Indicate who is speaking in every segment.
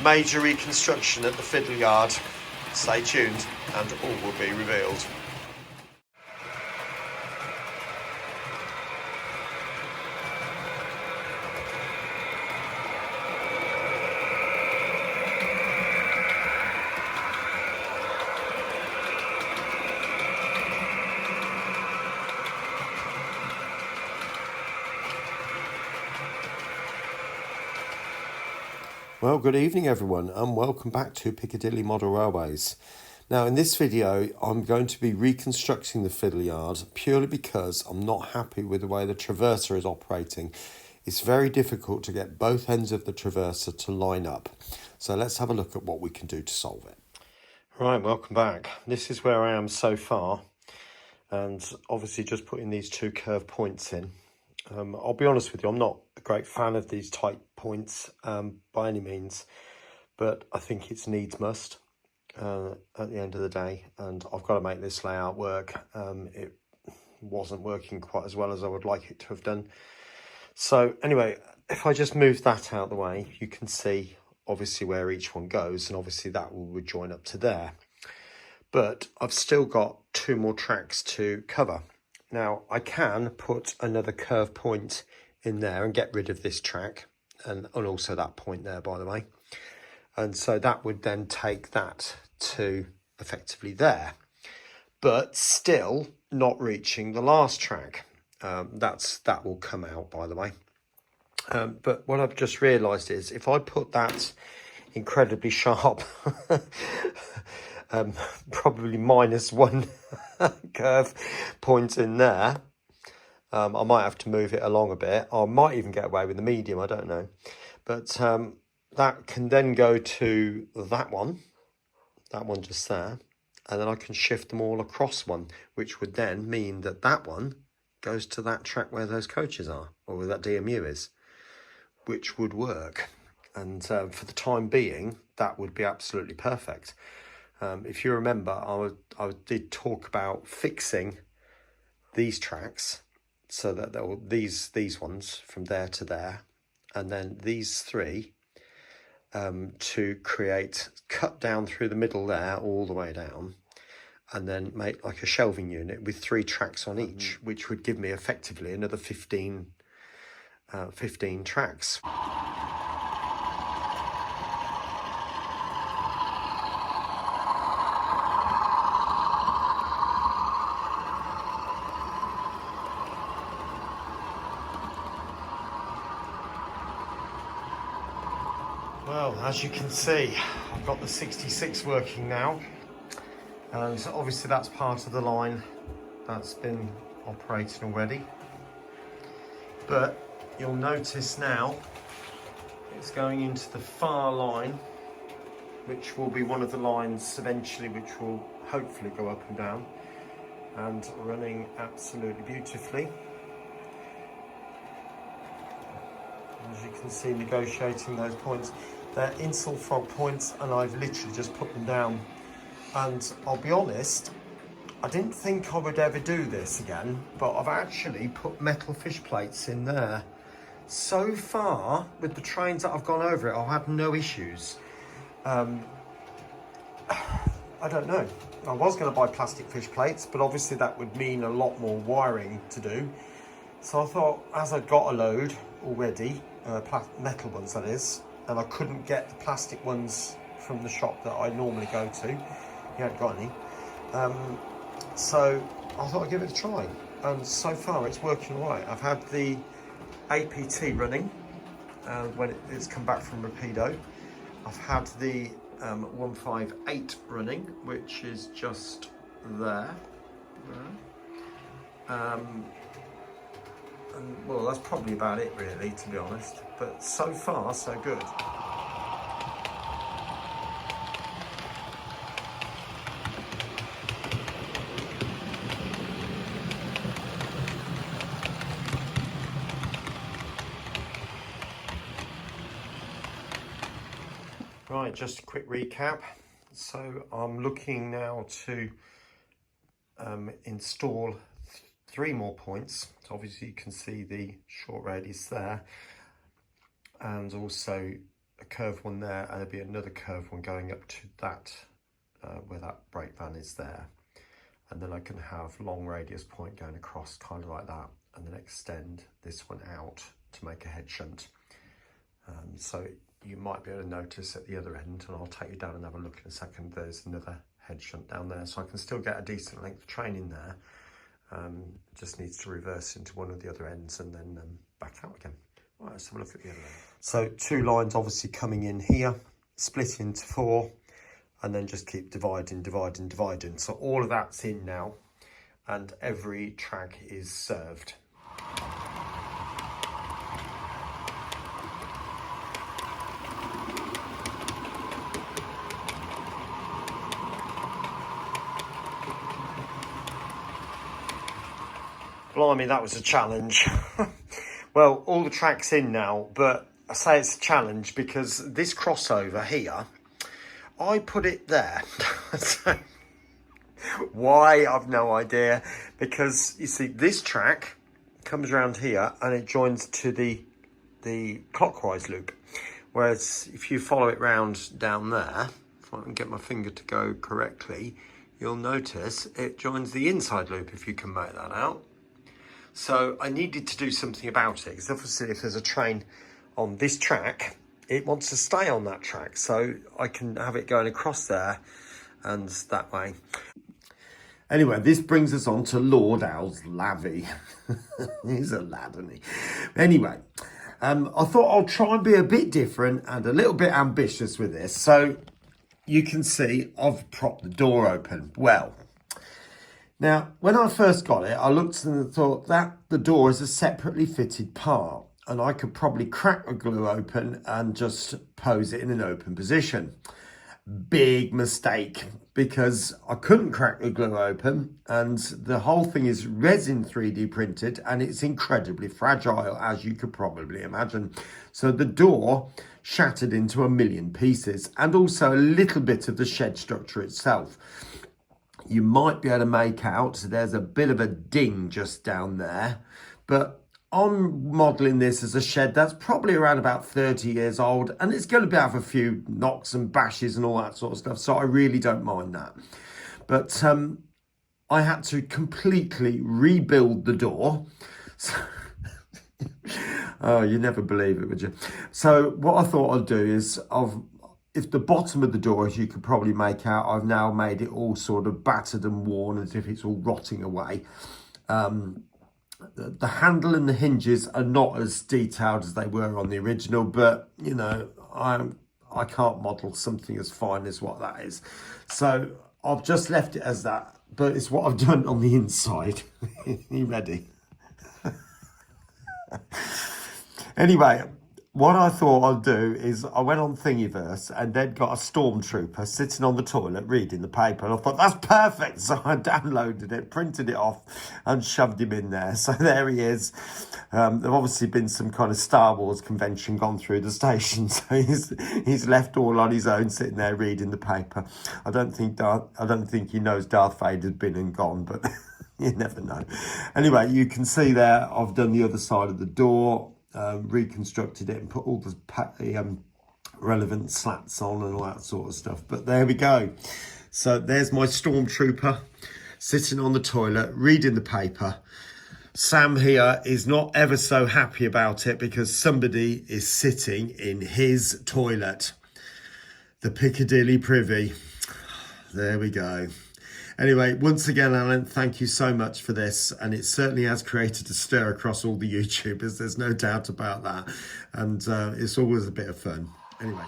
Speaker 1: major reconstruction at the Fiddle yard. Stay tuned and all will be revealed. Well, good evening everyone and welcome back to Piccadilly Model Railways. Now in this video I'm going to be reconstructing the Fiddle yard purely because I'm not happy with the way the traverser is operating. It's very difficult to get both ends of the traverser to line up. So let's have a look at what we can do to solve it. Right, welcome back. This is where I am so far, and obviously just putting these two curved points in. I'll be honest with you, I'm not a great fan of these tight points by any means, but I think it's needs must at the end of the day, and I've got to make this layout work. It wasn't working quite as well as I would like it to have done. So anyway, if I just move that out of the way, you can see obviously where each one goes, and obviously that will join up to there. But I've still got two more tracks to cover. Now, I can put another curve point in there and get rid of this track and also that point there, by the way. And so that would then take that to effectively there, but still not reaching the last track. That will come out, by the way. But what I've just realised is if I put that incredibly sharp, probably -1 curve point in there, I might have to move it along a bit. I might even get away with the medium, I don't know. But that can then go to that one just there, and then I can shift them all across one, which would then mean that that one goes to that track where those coaches are, or where that DMU is, which would work. And for the time being, that would be absolutely perfect. If you remember, I did talk about fixing these tracks so that there were these ones from there to there, and then these three to cut down through the middle there all the way down, and then make like a shelving unit with 3 tracks on each, which would give me effectively another 15 tracks. Well, as you can see, I've got the 66 working now, and obviously that's part of the line that's been operating already. But you'll notice now it's going into the far line, which will be one of the lines eventually which will hopefully go up and down, and running absolutely beautifully. As you can see, negotiating those points. They're insel frog points, and I've literally just put them down. And I'll be honest, I didn't think I would ever do this again, but I've actually put metal fish plates in there. So far, with the trains that I've gone over it, I've had no issues. I don't know. I was going to buy plastic fish plates, but obviously that would mean a lot more wiring to do. So I thought, as I'd got a load already, metal ones that is, and I couldn't get the plastic ones from the shop that I normally go to, he hadn't got any, so I thought I'd give it a try, and so far it's working all right. I've had the APT running when it's come back from Rapido. I've had the 158 running, which is just there. And well, that's probably about it really, to be honest, but so far so good. Right, just a quick recap. So I'm looking now to install 3 more points. So obviously you can see the short radius there, and also a curved one there, and there'll be another curved one going up to that, where that brake van is there. And then I can have long radius point going across kind of like that, and then extend this one out to make a head shunt. So you might be able to notice at the other end, and I'll take you down and have a look in a second, there's another head shunt down there. So I can still get a decent length of train in there. Just needs to reverse into one of the other ends and then back out again. Right, let's have a look at the other end. So 2 lines obviously coming in here, split into 4, and then just keep dividing. So all of that's in now, and every track is served. Blimey, that was a challenge. Well, all the tracks in now, but I say it's a challenge because this crossover here, I put it there. So, why? I've no idea. Because you see, this track comes around here and it joins to the clockwise loop. Whereas if you follow it round down there, if I can get my finger to go correctly, you'll notice it joins the inside loop, if you can make that out. So I needed to do something about it, because obviously if there's a train on this track, it wants to stay on that track. So I can have it going across there and that way. Anyway, this brings us on to Lord Als Lavvy. He's a lad, isn't he? Anyway, I thought I'll try and be a bit different and a little bit ambitious with this. So you can see I've propped the door open. Well, now, when I first got it, I looked and thought that the door is a separately fitted part, and I could probably crack the glue open and just pose it in an open position. Big mistake, because I couldn't crack the glue open, and the whole thing is resin 3D printed, and it's incredibly fragile, as you could probably imagine. So the door shattered into a million pieces, and also a little bit of the shed structure itself. You might be able to make out, there's a bit of a ding just down there, but I'm modelling this as a shed that's probably around about 30 years old, and it's going to have a few knocks and bashes and all that sort of stuff, so I really don't mind that. But I had to completely rebuild the door. So oh, you never believe it, would you? So what I thought I'd do is, if the bottom of the door, as you could probably make out, I've now made it all sort of battered and worn as if it's all rotting away. The handle and the hinges are not as detailed as they were on the original, but you know, I can't model something as fine as what that is. So I've just left it as that, but it's what I've done on the inside. You ready? Anyway, what I thought I'd do is I went on Thingiverse and then got a stormtrooper sitting on the toilet reading the paper. And I thought, that's perfect. So I downloaded it, printed it off and shoved him in there. So there he is. There's obviously been some kind of Star Wars convention gone through the station. So he's left all on his own sitting there reading the paper. I don't think he knows Darth Vader's been and gone, but you never know. Anyway, you can see there I've done the other side of the door. Reconstructed it and put all the relevant slats on and all that sort of stuff. But there we go. So there's my stormtrooper sitting on the toilet reading the paper. Sam here is not ever so happy about it because somebody is sitting in his toilet. The Piccadilly Privy. There we go. Anyway, once again, Alan, thank you so much for this. And it certainly has created a stir across all the YouTubers. There's no doubt about that. And it's always a bit of fun. Anyway.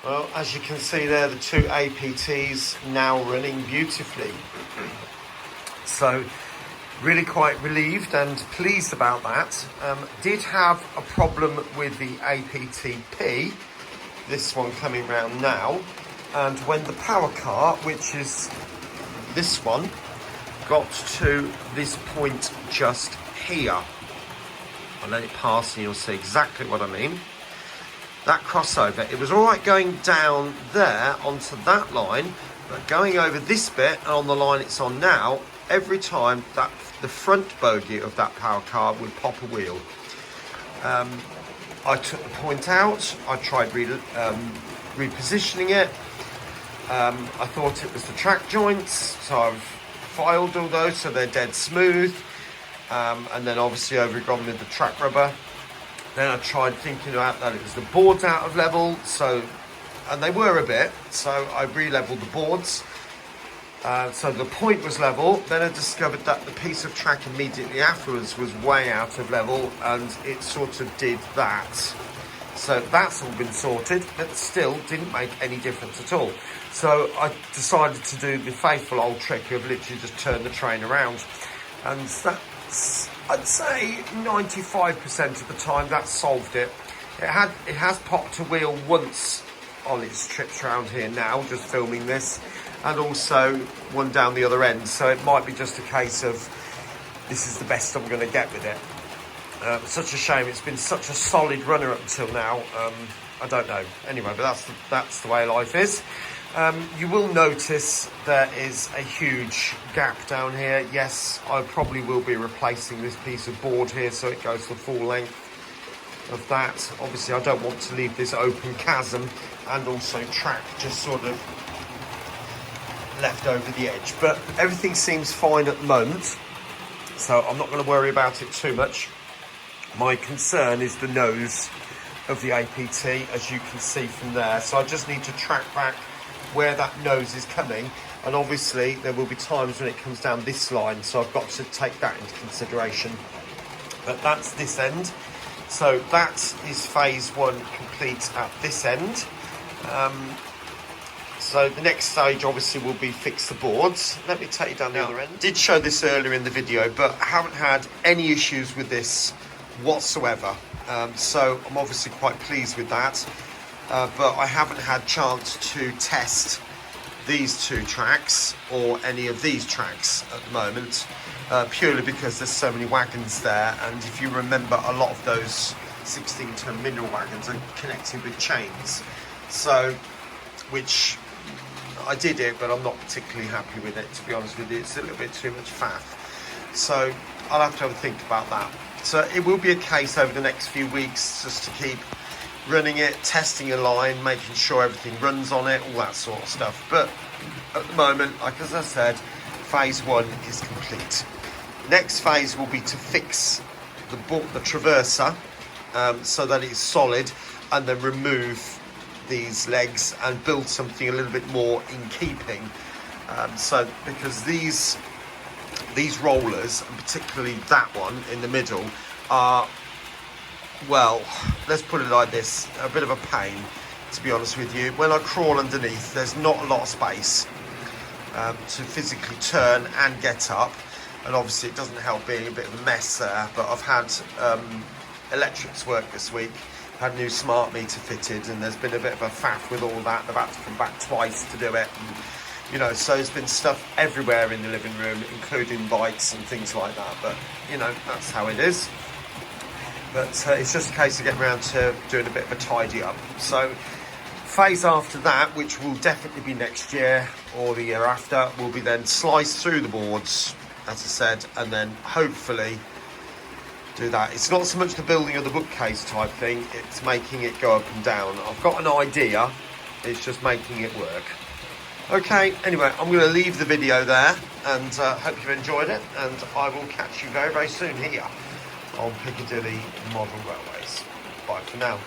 Speaker 1: Well, as you can see there, the two APTs now running beautifully. So, really quite relieved and pleased about that. Did have a problem with the APTP, this one coming round now, and when the power car, which is this one, got to this point just here. I'll let it pass and you'll see exactly what I mean. That crossover, it was all right going down there onto that line, but going over this bit and on the line it's on now, every time that the front bogie of that power car would pop a wheel. I took the point out, I tried repositioning it. I thought it was the track joints, so I've filed all those so they're dead smooth. And then obviously overgone with the track rubber. Then I tried thinking about that it was the boards out of level, and they were a bit, so I re-leveled the boards. So the point was level. Then I discovered that the piece of track immediately afterwards was way out of level, and it sort of did that. So that's all been sorted, but still didn't make any difference at all. So I decided to do the faithful old trick of literally just turn the train around, and that's, I'd say 95% of the time that solved it. It has popped a wheel once on its trips around here now, just filming this, and also one down the other end. So it might be just a case of this is the best I'm going to get with it. Such a shame. It's been such a solid runner up until now. I don't know. Anyway, but that's the way life is. You will notice there is a huge gap down here. Yes, I probably will be replacing this piece of board here so it goes the full length of that. Obviously, I don't want to leave this open chasm and also track just sort of left over the edge. But everything seems fine at the moment, so I'm not going to worry about it too much. My concern is the nose of the APT, as you can see from there. So I just need to track back where that nose is coming, and obviously there will be times when it comes down this line, so I've got to take that into consideration. But that's this end, so that is phase one complete at this end. So the next stage obviously will be fix the boards. Let me take you down the other end. Did show this earlier in the video, but I haven't had any issues with this whatsoever, so I'm obviously quite pleased with that. But I haven't had chance to test these two tracks or any of these tracks at the moment, purely because there's so many wagons there, and if you remember, a lot of those 16-ton mineral wagons are connected with chains, so which I did it, but I'm not particularly happy with it, to be honest with you. It's a little bit too much faff, so I'll have to have a think about that. So it will be a case over the next few weeks just to keep running it, testing a line, making sure everything runs on it, all that sort of stuff. But at the moment, like as I said, phase one is complete. Next phase will be to fix the traverser so that it's solid, and then remove these legs and build something a little bit more in keeping. So because these rollers, and particularly that one in the middle, are, well, let's put it like this, a bit of a pain, to be honest with you. When I crawl underneath, there's not a lot of space to physically turn and get up, and obviously it doesn't help being a bit of a mess there. But I've had electrics work this week, had new smart meter fitted, and there's been a bit of a faff with all that. They've had to come back twice to do it, and, you know, so there's been stuff everywhere in the living room, including bikes and things like that. But, you know, that's how it is. But it's just a case of getting around to doing a bit of a tidy up. So phase after that, which will definitely be next year or the year after, will be then slice through the boards, as I said, and then hopefully do that. It's not so much the building of the bookcase type thing, it's making it go up and down. I've got an idea, it's just making it work. Okay, anyway, I'm going to leave the video there, and hope you've enjoyed it, and I will catch you very, very soon here on Piccadilly Model Railways. Bye for now.